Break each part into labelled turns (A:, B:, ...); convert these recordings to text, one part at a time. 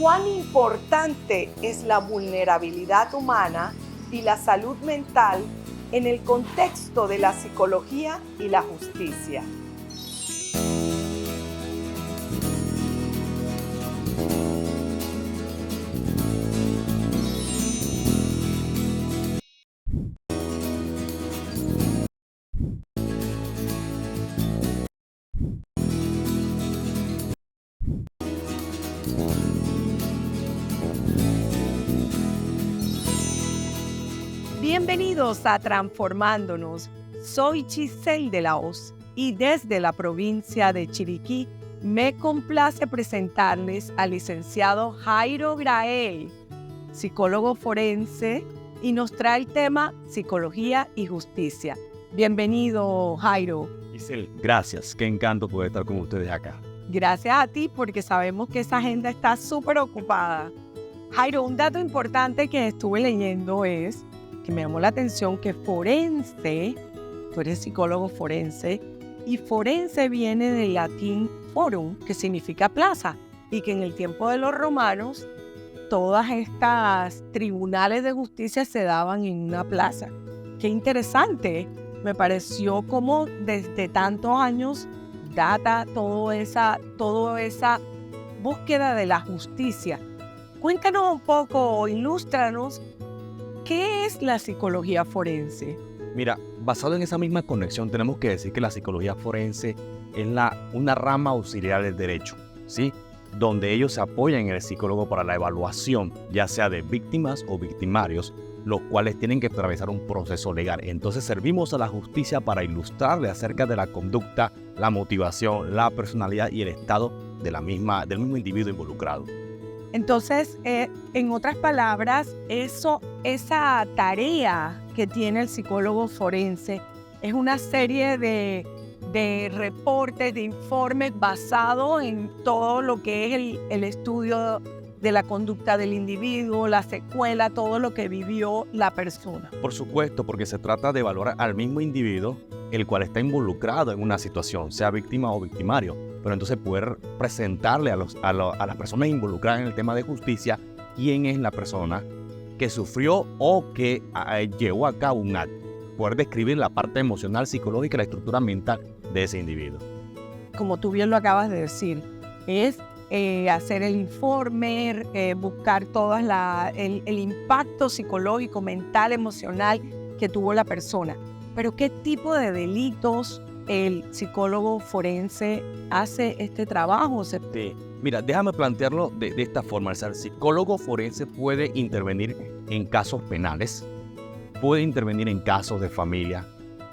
A: cuán importante es la vulnerabilidad humana y la salud mental en el contexto de la psicología y la justicia. Bienvenidos a Transformándonos. Soy Giselle de la Hoz y desde la provincia de Chiriquí me complace presentarles al licenciado Jairo Grael, psicólogo forense, y nos trae el tema Psicología y Justicia. Bienvenido, Jairo.
B: Giselle, gracias. Qué encanto poder estar con ustedes acá.
A: Gracias a ti porque sabemos que esa agenda está súper ocupada. Jairo, un dato importante que estuve leyendo es que me llamó la atención que forense, tú eres psicólogo forense, y forense viene del latín forum, que significa plaza, y que en el tiempo de los romanos todas estas tribunales de justicia se daban en una plaza. Qué interesante, me pareció como desde tantos años data toda esa búsqueda de la justicia. Cuéntanos un poco, ilústranos, ¿qué es la psicología forense?
B: Mira, basado en esa misma conexión, tenemos que decir que la psicología forense es una rama auxiliar del derecho, ¿sí? Donde ellos se apoyan en el psicólogo para la evaluación, ya sea de víctimas o victimarios, los cuales tienen que atravesar un proceso legal. Entonces servimos a la justicia para ilustrarle acerca de la conducta, la motivación, la personalidad y el estado del mismo individuo involucrado.
A: Entonces, en otras palabras, esa tarea que tiene el psicólogo forense es una serie de reportes, de informes basados en todo lo que es el estudio de la conducta del individuo, la secuela, todo lo que vivió la persona.
B: Por supuesto, porque se trata de evaluar al mismo individuo, el cual está involucrado en una situación, sea víctima o victimario. Pero entonces poder presentarle a las personas involucradas en el tema de justicia quién es la persona que sufrió o que llevó a cabo un acto. Poder describir la parte emocional, psicológica y la estructura mental de ese individuo.
A: Como tú bien lo acabas de decir, es hacer el informe, buscar todo el impacto psicológico, mental, emocional que tuvo la persona. Pero ¿qué tipo de delitos el psicólogo forense hace este trabajo?
B: Sí. Mira, déjame plantearlo de esta forma. El psicólogo forense puede intervenir en casos penales, puede intervenir en casos de familia,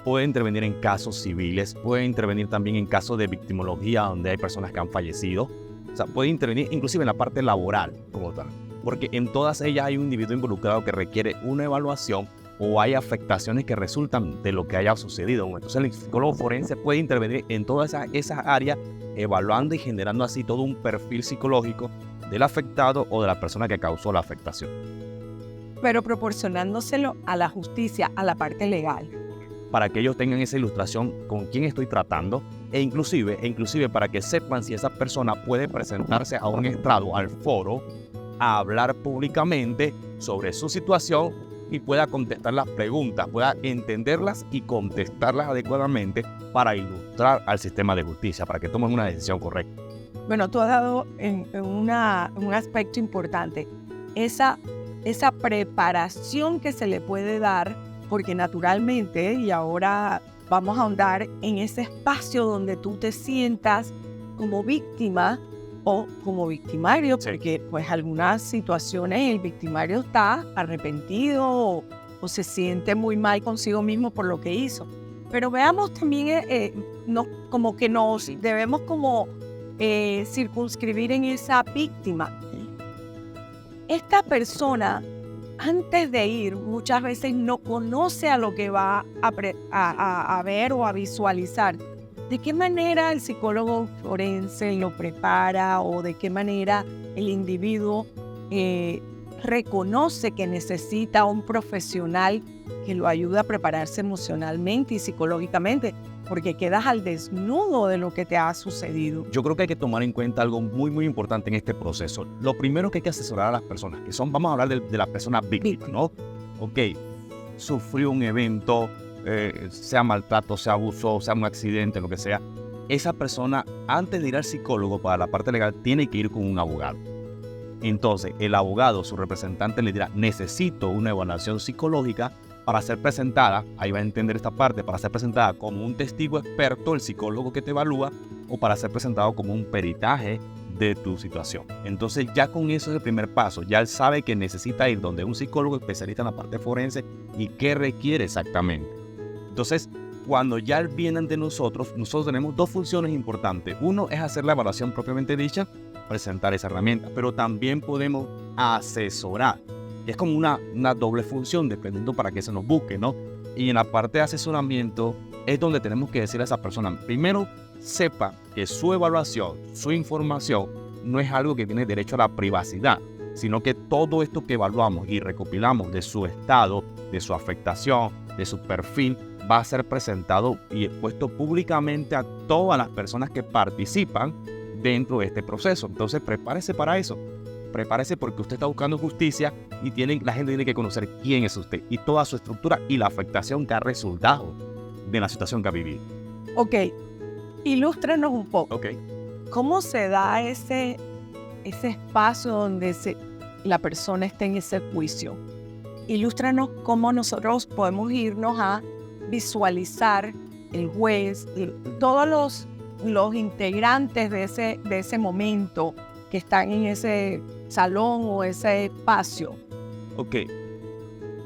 B: puede intervenir en casos civiles, puede intervenir también en casos de victimología donde hay personas que han fallecido. O sea, puede intervenir inclusive en la parte laboral como tal, porque en todas ellas hay un individuo involucrado que requiere una evaluación o hay afectaciones que resultan de lo que haya sucedido. Entonces el psicólogo forense puede intervenir en todas esas áreas, evaluando y generando así todo un perfil psicológico del afectado o de la persona que causó la afectación.
A: Pero proporcionándoselo a la justicia, a la parte legal.
B: Para que ellos tengan esa ilustración con quién estoy tratando e inclusive para que sepan si esa persona puede presentarse a un estrado, al foro, a hablar públicamente sobre su situación y pueda contestar las preguntas, pueda entenderlas y contestarlas adecuadamente para ilustrar al sistema de justicia, para que tomen una decisión correcta.
A: Bueno, tú has dado en un aspecto importante, esa preparación que se le puede dar, porque naturalmente, y ahora vamos a ahondar en ese espacio donde tú te sientas como víctima o como victimario,
B: Sí.
A: porque pues algunas situaciones el victimario está arrepentido o se siente muy mal consigo mismo por lo que hizo. Pero veamos también, como que nos debemos como circunscribir en esa víctima. Esta persona, antes de ir, muchas veces no conoce a lo que va a ver o a visualizar. ¿De qué manera el psicólogo forense lo prepara o de qué manera el individuo reconoce que necesita un profesional que lo ayude a prepararse emocionalmente y psicológicamente, porque quedas al desnudo de lo que te ha sucedido.
B: Yo creo que hay que tomar en cuenta algo muy, muy importante en este proceso. Lo primero que hay que asesorar a las personas, que son, vamos a hablar de la persona víctima, ¿no? Ok, sufrió un evento, sea maltrato, sea abuso, sea un accidente, lo que sea. Esa persona, antes de ir al psicólogo para la parte legal, tiene que ir con un abogado. Entonces, el abogado, su representante, le dirá, necesito una evaluación psicológica para ser presentada, ahí va a entender esta parte, para ser presentada como un testigo experto, el psicólogo que te evalúa, o para ser presentado como un peritaje de tu situación. Entonces, ya con eso es el primer paso. Ya él sabe que necesita ir donde un psicólogo especialista en la parte forense y qué requiere exactamente. Entonces, cuando ya él viene ante nosotros tenemos dos funciones importantes. Uno es hacer la evaluación propiamente dicha, presentar esa herramienta, pero también podemos asesorar. Y es como una doble función, dependiendo para qué se nos busque, ¿no? Y en la parte de asesoramiento es donde tenemos que decir a esa persona, primero, sepa que su evaluación, su información, no es algo que tiene derecho a la privacidad, sino que todo esto que evaluamos y recopilamos de su estado, de su afectación, de su perfil, va a ser presentado y expuesto públicamente a todas las personas que participan dentro de este proceso. Entonces, prepárese para eso. Prepárese porque usted está buscando justicia y la gente tiene que conocer quién es usted y toda su estructura y la afectación que ha resultado de la situación que ha vivido.
A: Ok, ilústrenos un poco.
B: Ok.
A: ¿Cómo se da ese espacio donde la persona está en ese juicio? Ilústranos cómo nosotros podemos irnos a visualizar el juez, todos los integrantes de ese momento que están en ese salón o ese espacio.
B: Ok,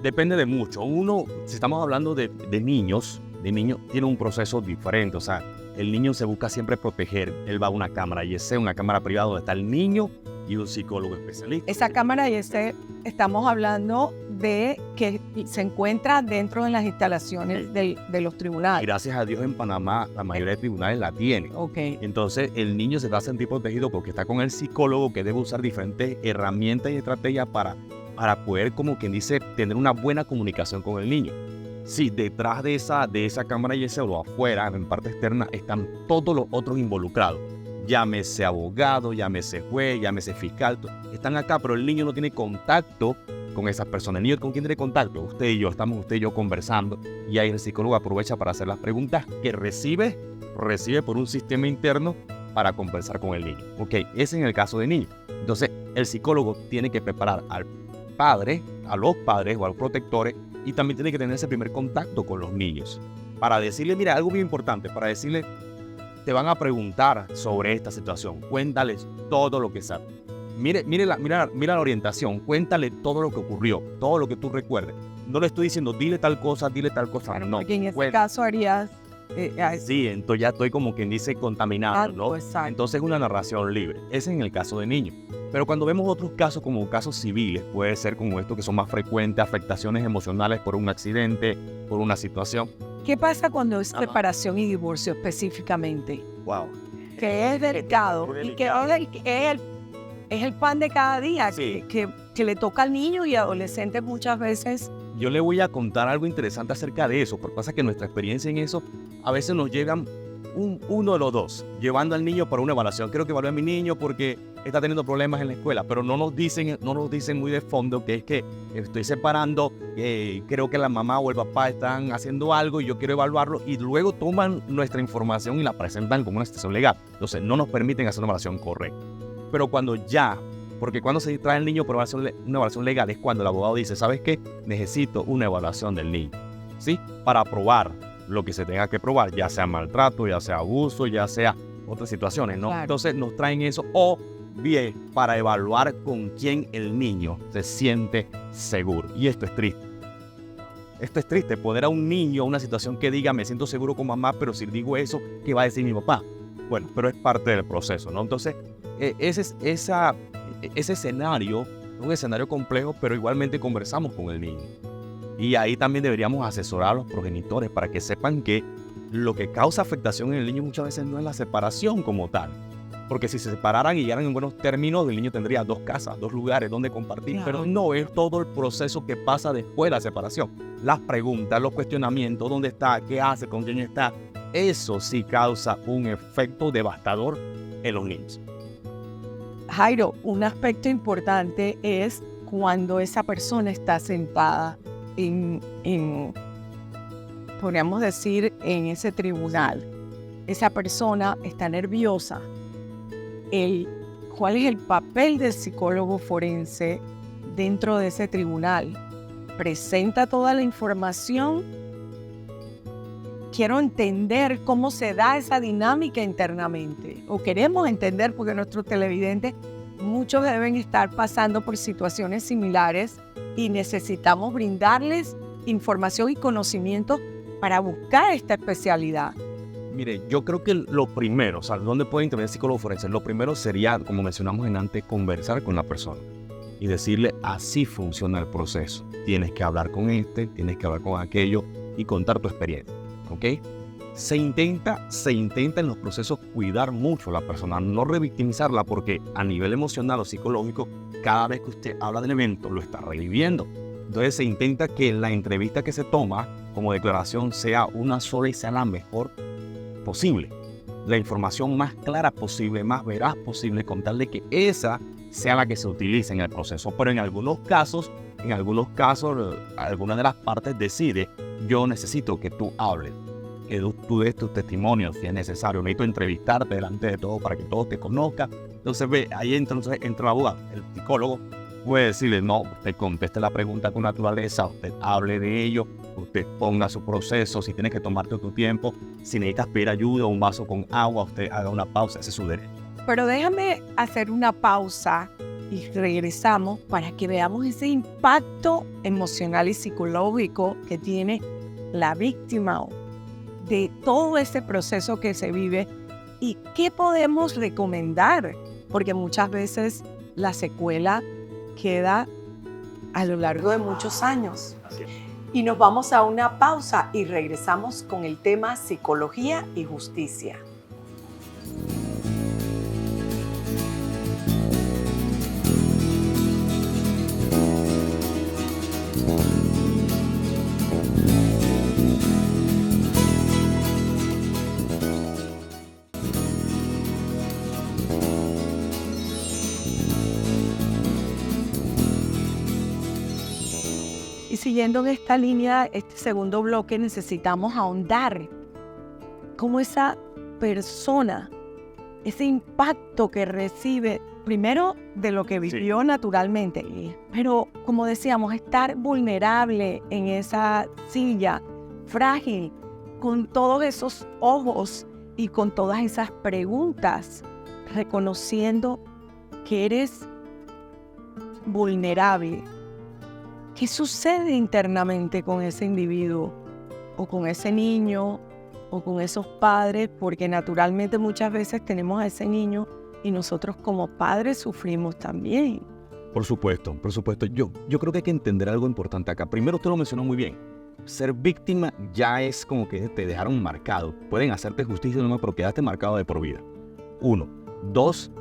B: depende de mucho. Uno, si estamos hablando de niños, tiene un proceso diferente. O sea, el niño se busca siempre proteger. Él va a una cámara y esa es una cámara privada donde está el niño y un psicólogo especialista.
A: Esa cámara y estamos hablando de que se encuentra dentro de las instalaciones de los tribunales.
B: Gracias a Dios en Panamá la mayoría de tribunales la tienen.
A: Okay.
B: Entonces el niño se va a sentir protegido porque está con el psicólogo que debe usar diferentes herramientas y estrategias para poder, como quien dice, tener una buena comunicación con el niño. Sí, detrás de esa cámara y ese o afuera, en parte externa, están todos los otros involucrados. Llámese abogado, llámese juez, llámese fiscal, están acá, pero el niño no tiene contacto con esas personas. ¿El niño con quién tiene contacto? Usted y yo, estamos usted y yo conversando y ahí el psicólogo aprovecha para hacer las preguntas que recibe por un sistema interno para conversar con el niño. Ok, ese es en el caso de niño. Entonces, el psicólogo tiene que preparar al padre, a los padres o a los protectores y también tiene que tener ese primer contacto con los niños para decirle, mira, algo bien importante, para decirle, te van a preguntar sobre esta situación, cuéntales todo lo que sabes. Mira la orientación, cuéntale todo lo que ocurrió, todo lo que tú recuerdes. No le estoy diciendo, dile tal cosa,
A: Claro,
B: no.
A: Porque en ese caso harías...
B: sí, entonces ya estoy como quien dice contaminado, ¿no?
A: Exacto.
B: Entonces es una narración libre. Ese es en el caso de niños. Pero cuando vemos otros casos como casos civiles, puede ser como estos que son más frecuentes, afectaciones emocionales por un accidente, por una situación.
A: ¿Qué pasa cuando es separación y divorcio específicamente?
B: Wow.
A: Que es delicado y que es el pan de cada día,
B: Sí.
A: que le toca al niño y adolescente muchas veces.
B: Yo le voy a contar algo interesante acerca de eso, porque pasa que nuestra experiencia en eso a veces nos llegan uno de los dos, llevando al niño para una evaluación. Quiero que evalúe a mi niño porque está teniendo problemas en la escuela, pero no nos dicen muy de fondo que es que estoy separando, creo que la mamá o el papá están haciendo algo y yo quiero evaluarlo, y luego toman nuestra información y la presentan como una situación legal. Entonces no nos permiten hacer una evaluación correcta. Pero porque cuando se trae el niño por una evaluación legal es cuando el abogado dice, ¿sabes qué? Necesito una evaluación del niño, ¿sí? Para probar lo que se tenga que probar, ya sea maltrato, ya sea abuso, ya sea otras situaciones, ¿no?
A: Claro.
B: Entonces nos traen eso, o bien para evaluar con quién el niño se siente seguro. Y esto es triste. Esto es triste, poner a un niño a una situación que diga, me siento seguro con mamá, pero si digo eso, ¿qué va a decir mi papá? Bueno, pero es parte del proceso, ¿no? Entonces, ese escenario es un escenario complejo, pero igualmente conversamos con el niño. Y ahí también deberíamos asesorar a los progenitores para que sepan que lo que causa afectación en el niño muchas veces no es la separación como tal, Porque si se separaran y llegaran en buenos términos, el niño tendría 2 casas, 2 lugares donde compartir.
A: Claro.
B: Pero no es todo el proceso que pasa después de la separación. Las preguntas, los cuestionamientos, dónde está, qué hace, con quién está. Eso sí causa un efecto devastador en los niños.
A: Jairo, un aspecto importante es cuando esa persona está sentada podríamos decir, en ese tribunal. Esa persona está nerviosa. ¿Cuál es el papel del psicólogo forense dentro de ese tribunal? ¿Presenta toda la información? Quiero entender cómo se da esa dinámica internamente. O queremos entender, porque nuestros televidentes, muchos deben estar pasando por situaciones similares y necesitamos brindarles información y conocimiento para buscar esta especialidad.
B: Mire, yo creo que lo primero, o sea, ¿dónde puede intervenir el psicólogo forense? Lo primero sería, como mencionamos antes, conversar con la persona y decirle, así funciona el proceso. Tienes que hablar con tienes que hablar con aquello y contar tu experiencia, ¿ok? Se intenta en los procesos cuidar mucho a la persona, no revictimizarla, porque a nivel emocional o psicológico, cada vez que usted habla del evento, lo está reviviendo. Entonces se intenta que la entrevista que se toma como declaración sea una sola y sea la mejor posible, la información más clara posible, más veraz posible, con tal de que esa sea la que se utilice en el proceso. Pero en algunos casos, alguna de las partes decide, yo necesito que tú hables, que tú des tu testimonio si es necesario, necesito entrevistarte delante de todo para que todos te conozcan. Entonces ahí entra el abogado, el psicólogo puede decirle, no, usted conteste la pregunta con naturaleza, usted hable de ello, usted ponga su proceso, si tienes que tomarte tu tiempo, si necesitas pedir ayuda, un vaso con agua, usted haga una pausa, ese es su derecho.
A: Pero déjame hacer una pausa y regresamos para que veamos ese impacto emocional y psicológico que tiene la víctima de todo ese proceso que se vive y qué podemos recomendar, porque muchas veces la secuela queda a lo largo de muchos años.
B: Así es.
A: Y nos vamos a una pausa y regresamos con el tema psicología y justicia. Y siguiendo en esta línea, este segundo bloque, necesitamos ahondar cómo esa persona, ese impacto que recibe, primero de lo que vivió naturalmente, pero como decíamos, estar vulnerable en esa silla, frágil, con todos esos ojos y con todas esas preguntas, reconociendo que eres vulnerable. ¿Qué sucede internamente con ese individuo o con ese niño o con esos padres? Porque naturalmente muchas veces tenemos a ese niño y nosotros como padres sufrimos también.
B: Por supuesto. Yo creo que hay que entender algo importante acá. Primero, usted lo mencionó muy bien. Ser víctima ya es como que te dejaron marcado. Pueden hacerte justicia, pero quedaste marcado de por vida. 1. 2.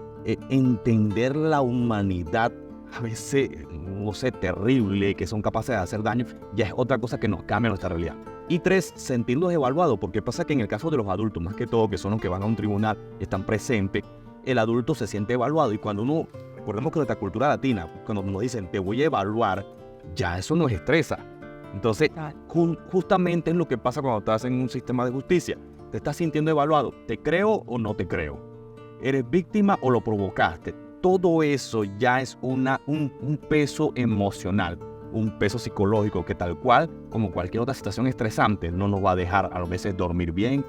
B: Entender la humanidad a veces, no sé, terrible, que son capaces de hacer daño, ya es otra cosa que nos cambia nuestra realidad. Y 3, sentirlos evaluados, porque pasa que en el caso de los adultos, más que todo, que son los que van a un tribunal, están presentes, el adulto se siente evaluado. Y cuando uno, recordemos que nuestra cultura latina, cuando nos dicen, te voy a evaluar, ya eso nos estresa. Entonces, justamente es lo que pasa cuando estás en un sistema de justicia. Te estás sintiendo evaluado, ¿te creo o no te creo? ¿Eres víctima o lo provocaste? Todo eso ya es un peso emocional, un peso psicológico que tal cual, como cualquier otra situación estresante, no nos va a dejar a veces dormir bien,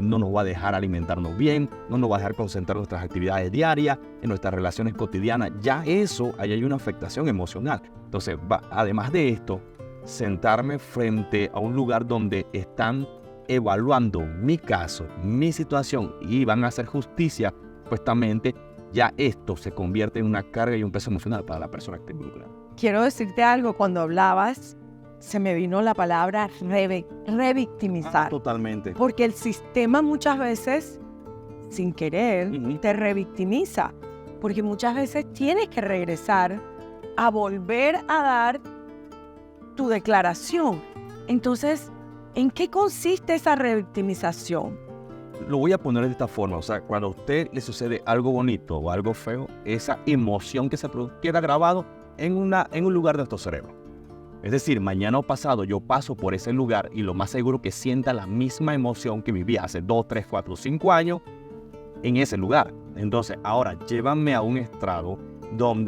B: no nos va a dejar alimentarnos bien, no nos va a dejar concentrar en nuestras actividades diarias, en nuestras relaciones cotidianas. Ya eso, ahí hay una afectación emocional. Entonces, además de esto, sentarme frente a un lugar donde están evaluando mi caso, mi situación y van a hacer justicia, supuestamente, ya esto se convierte en una carga y un peso emocional para la persona que está involucrada.
A: Quiero decirte algo, cuando hablabas, se me vino la palabra revictimizar.
B: Totalmente.
A: Porque el sistema muchas veces sin querer, te revictimiza, porque muchas veces tienes que regresar a volver a dar tu declaración. Entonces, ¿en qué consiste esa revictimización?
B: Lo voy a poner de esta forma, o sea, cuando a usted le sucede algo bonito o algo feo, esa emoción que se produce queda grabado en un lugar de nuestro cerebro. Es decir, mañana o pasado yo paso por ese lugar y lo más seguro que sienta la misma emoción que viví hace 2, 3, 4, 5 años en ese lugar. Entonces, ahora llévame a un estrado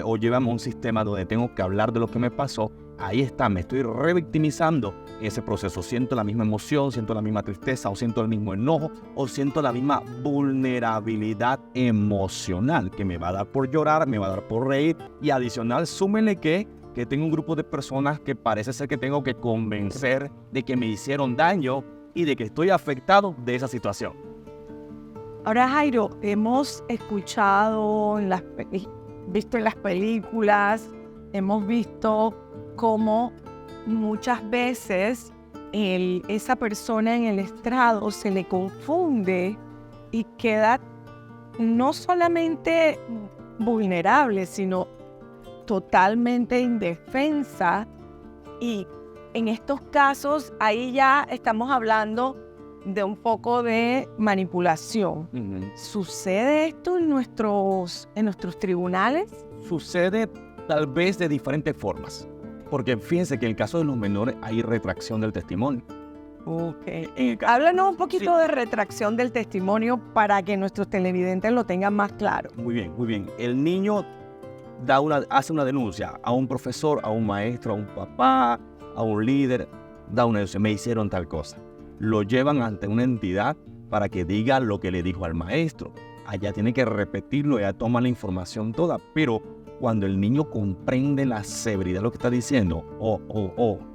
B: o llévame a un sistema donde tengo que hablar de lo que me pasó. Ahí está, me estoy revictimizando en ese proceso. Siento la misma emoción, siento la misma tristeza, o siento el mismo enojo, o siento la misma vulnerabilidad emocional que me va a dar por llorar, me va a dar por reír. Y adicional, súmenle que tengo un grupo de personas que parece ser que tengo que convencer de que me hicieron daño y de que estoy afectado de esa situación.
A: Ahora, Jairo, hemos escuchado, visto en las películas, hemos visto cómo muchas veces esa persona en el estrado se le confunde y queda no solamente vulnerable, sino totalmente indefensa. Y en estos casos, ahí ya estamos hablando de un poco de manipulación. ¿Sucede esto en nuestros tribunales?
B: Sucede tal vez de diferentes formas. Porque fíjense que en el caso de los menores hay retracción del testimonio.
A: Háblanos un poquito de retracción del testimonio para que nuestros televidentes lo tengan más claro.
B: Muy bien, muy bien. El niño hace una denuncia a un profesor, a un maestro, a un papá, a un líder. Da una denuncia, me hicieron tal cosa. Lo llevan ante una entidad para que diga lo que le dijo al maestro. Allá tiene que repetirlo, ella toma la información toda, pero cuando el niño comprende la severidad de lo que está diciendo,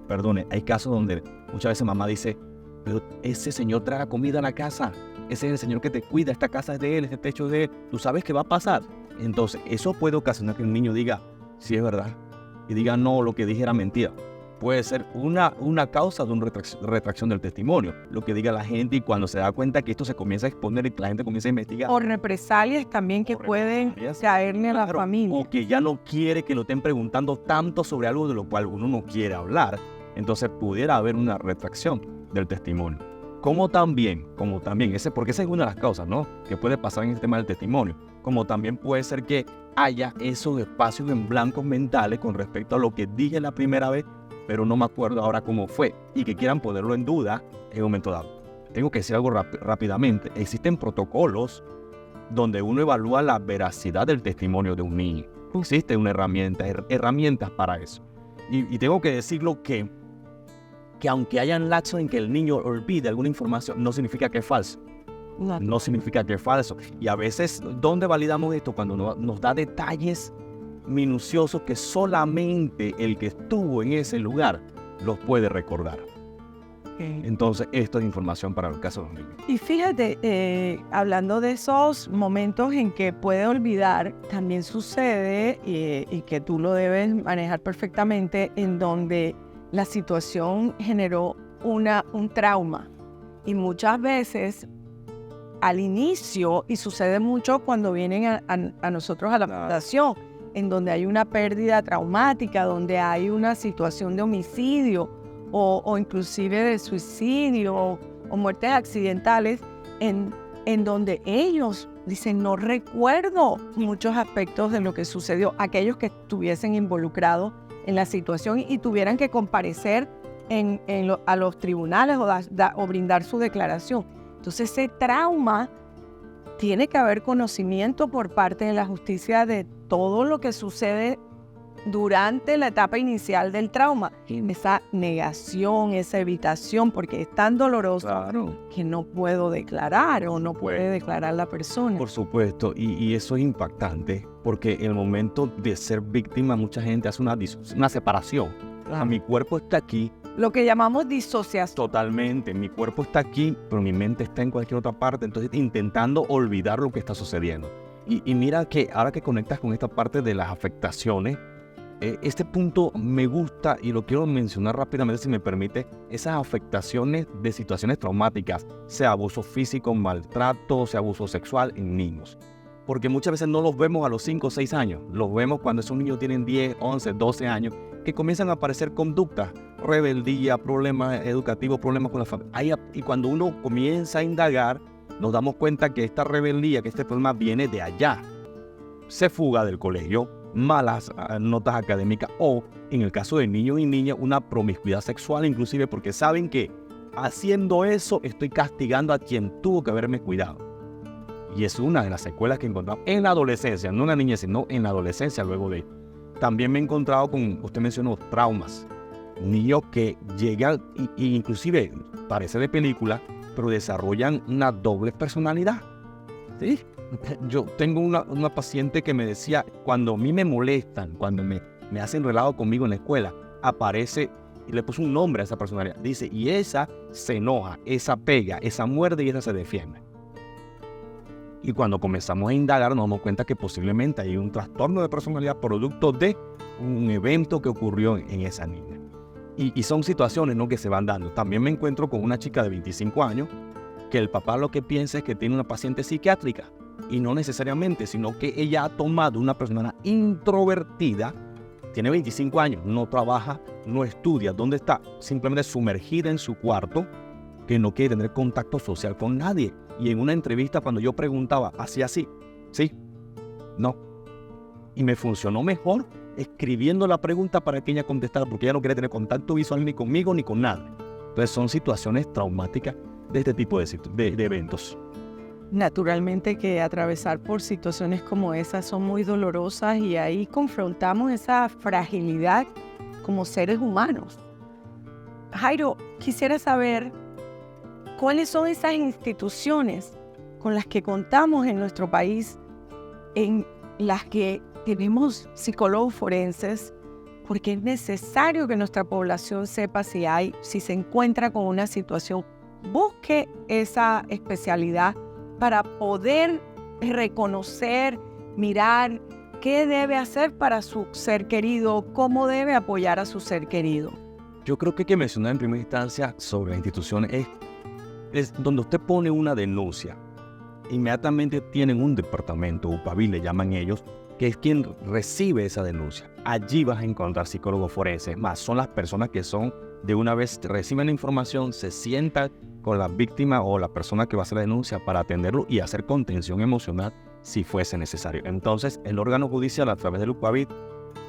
B: perdone, hay casos donde muchas veces mamá dice, pero ese señor trae comida a la casa, ese es el señor que te cuida, esta casa es de él, este techo es de él, ¿tú sabes qué va a pasar? Entonces, eso puede ocasionar que el niño diga, sí es verdad, y diga, no, lo que dije era mentira. Puede ser una causa de una retracción del testimonio, lo que diga la gente, y cuando se da cuenta que esto se comienza a exponer y la gente comienza a investigar.
A: O represalias también que pueden caerle a la familia.
B: O que ya no quiere que lo estén preguntando tanto sobre algo de lo cual uno no quiere hablar. Entonces pudiera haber una retracción del testimonio. Como también, porque esa es una de las causas, ¿no?, que puede pasar en el tema del testimonio. Como también puede ser que haya esos espacios en blancos mentales con respecto a lo que dije la primera vez, pero no me acuerdo ahora cómo fue, y que quieran ponerlo en duda en un momento dado. Tengo que decir algo rápidamente. Existen protocolos donde uno evalúa la veracidad del testimonio de un niño. Existe una herramientas para eso. Y tengo que decirlo que aunque hayan lapsos en que el niño olvide alguna información, no significa que es falso. No significa que es falso. Y a veces, ¿dónde validamos esto? Cuando nos da detalles minuciosos que solamente el que estuvo en ese lugar los puede recordar. Entonces, esto es información para el caso de los niños.
A: Y fíjate, hablando de esos momentos en que puede olvidar, también sucede, y que tú lo debes manejar perfectamente, en donde la situación generó un trauma. Y muchas veces, al inicio, y sucede mucho cuando vienen a nosotros a la fundación, en donde hay una pérdida traumática, donde hay una situación de homicidio o inclusive de suicidio o muertes accidentales, en donde ellos dicen, no recuerdo muchos aspectos de lo que sucedió, aquellos que estuviesen involucrados en la situación y tuvieran que comparecer a los tribunales o brindar su declaración. Entonces, ese trauma, tiene que haber conocimiento por parte de la justicia de todo lo que sucede durante la etapa inicial del trauma. Esa negación, esa evitación, porque es tan doloroso que no puedo declarar o no puede declarar la persona.
B: Por supuesto, y eso es impactante, porque en el momento de ser víctima, mucha gente hace una separación. Mi cuerpo está aquí.
A: Lo que llamamos disociación.
B: Totalmente. Mi cuerpo está aquí, pero mi mente está en cualquier otra parte. Entonces, intentando olvidar lo que está sucediendo. Y mira que ahora que conectas con esta parte de las afectaciones, este punto me gusta y lo quiero mencionar rápidamente, si me permite, esas afectaciones de situaciones traumáticas, sea abuso físico, maltrato, sea abuso sexual en niños. Porque muchas veces no los vemos a los 5 o 6 años, los vemos cuando esos niños tienen 10, 11, 12 años, que comienzan a aparecer conductas, rebeldía, problemas educativos, problemas con la familia. Y cuando uno comienza a indagar, nos damos cuenta que esta rebeldía, que este problema viene de allá. Se fuga del colegio, malas notas académicas o, en el caso de niños y niñas, una promiscuidad sexual inclusive, porque saben que haciendo eso estoy castigando a quien tuvo que haberme cuidado. Y es una de las secuelas que encontramos en la adolescencia, no en la niñez, sino en la adolescencia luego de. También me he encontrado con, usted mencionó, traumas. Niños que llegan, y inclusive parece de película, pero desarrollan una doble personalidad. ¿Sí? Yo tengo una paciente que me decía, cuando a mí me molestan, cuando me hacen relajo conmigo en la escuela, aparece, y le puso un nombre a esa personalidad. Dice, y esa se enoja, esa pega, esa muerde y esa se defiende. Y cuando comenzamos a indagar nos damos cuenta que posiblemente hay un trastorno de personalidad producto de un evento que ocurrió en esa niña. Y son situaciones, ¿no?, que se van dando. También me encuentro con una chica de 25 años que el papá lo que piensa es que tiene una paciente psiquiátrica. Y no necesariamente, sino que ella ha tomado una persona introvertida, tiene 25 años, no trabaja, no estudia. ¿Dónde está? Simplemente sumergida en su cuarto, que no quiere tener contacto social con nadie. Y en una entrevista, cuando yo preguntaba, ¿hacía así? ¿Sí? No. Y me funcionó mejor escribiendo la pregunta para que ella contestara, porque ella no quiere tener contacto visual ni conmigo ni con nadie. Entonces son situaciones traumáticas de este tipo de eventos.
A: Naturalmente que atravesar por situaciones como esas son muy dolorosas y ahí confrontamos esa fragilidad como seres humanos. Jairo, quisiera saber cuáles son esas instituciones con las que contamos en nuestro país, en las que tenemos psicólogos forenses, porque es necesario que nuestra población sepa si se encuentra con una situación, busque esa especialidad para poder reconocer, mirar qué debe hacer para su ser querido, cómo debe apoyar a su ser querido.
B: Yo creo que hay que mencionar en primera instancia sobre las instituciones es donde usted pone una denuncia. Inmediatamente tienen un departamento, UPAVI le llaman ellos, que es quien recibe esa denuncia. Allí vas a encontrar psicólogos forenses, más son las personas que son de una vez reciben la información, se sientan con la víctima o la persona que va a hacer la denuncia para atenderlo y hacer contención emocional si fuese necesario. Entonces, el órgano judicial a través del UPAVI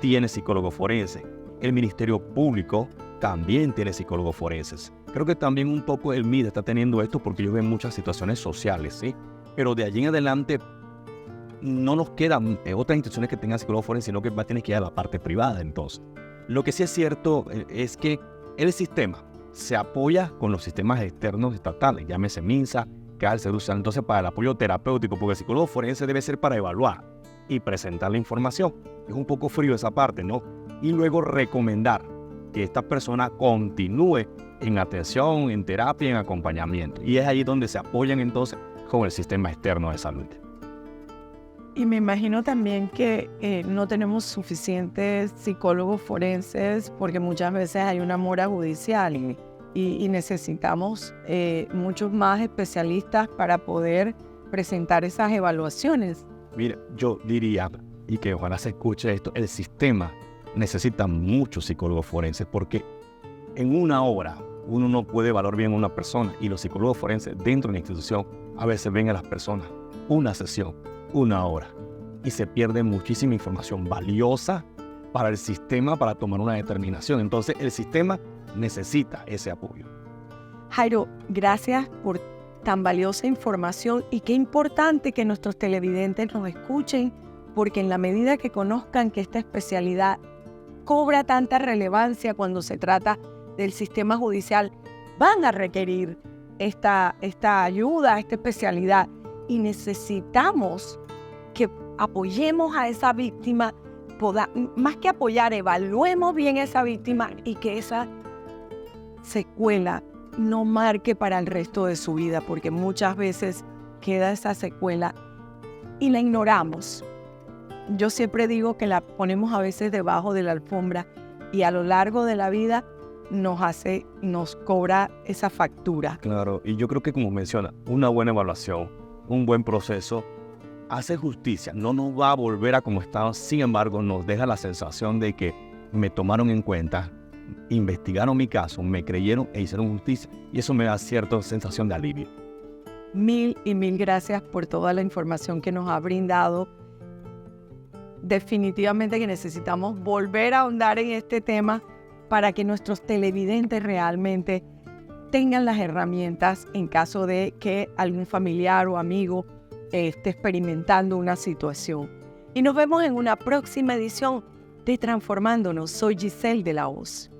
B: tiene psicólogos forenses. El Ministerio Público también tiene psicólogos forenses. Creo que también un poco el MIDE está teniendo esto porque ellos ven muchas situaciones sociales, ¿sí? Pero de allí en adelante no nos quedan otras instituciones que tengan psicólogos forenses, sino que va a tener que ir a la parte privada entonces. Lo que sí es cierto es que el sistema se apoya con los sistemas externos estatales, llámese MINSA, cárcel, entonces para el apoyo terapéutico, porque el psicólogo forense debe ser para evaluar y presentar la información. Es un poco frío esa parte, ¿no? Y luego recomendar que esta persona continúe en atención, en terapia, en acompañamiento. Y es ahí donde se apoyan entonces con el sistema externo de salud.
A: Y me imagino también que no tenemos suficientes psicólogos forenses porque muchas veces hay una mora judicial y necesitamos muchos más especialistas para poder presentar esas evaluaciones.
B: Mira, yo diría, y que ojalá se escuche esto, el sistema necesita muchos psicólogos forenses porque en una hora uno no puede evaluar bien a una persona y los psicólogos forenses dentro de la institución a veces ven a las personas una sesión, una hora y se pierde muchísima información valiosa para el sistema para tomar una determinación. Entonces el sistema necesita ese apoyo.
A: Jairo, gracias por tan valiosa información y qué importante que nuestros televidentes nos escuchen porque en la medida que conozcan que esta especialidad cobra tanta relevancia cuando se trata del sistema judicial, van a requerir esta ayuda, esta especialidad y necesitamos que apoyemos a esa víctima, más que apoyar, evaluemos bien a esa víctima y que esa secuela no marque para el resto de su vida, porque muchas veces queda esa secuela y la ignoramos. yo siempre digo que la ponemos a veces debajo de la alfombra y a lo largo de la vida nos cobra esa factura.
B: Claro, y yo creo que como menciona, una buena evaluación, un buen proceso, hace justicia, no nos va a volver a como estaba, sin embargo, nos deja la sensación de que me tomaron en cuenta, investigaron mi caso, me creyeron e hicieron justicia, y eso me da cierta sensación de alivio.
A: Mil y mil gracias por toda la información que nos ha brindado. Definitivamente que necesitamos volver a ahondar en este tema para que nuestros televidentes realmente tengan las herramientas en caso de que algún familiar o amigo esté experimentando una situación. Y nos vemos en una próxima edición de Transformándonos. Soy Giselle de la Hoz.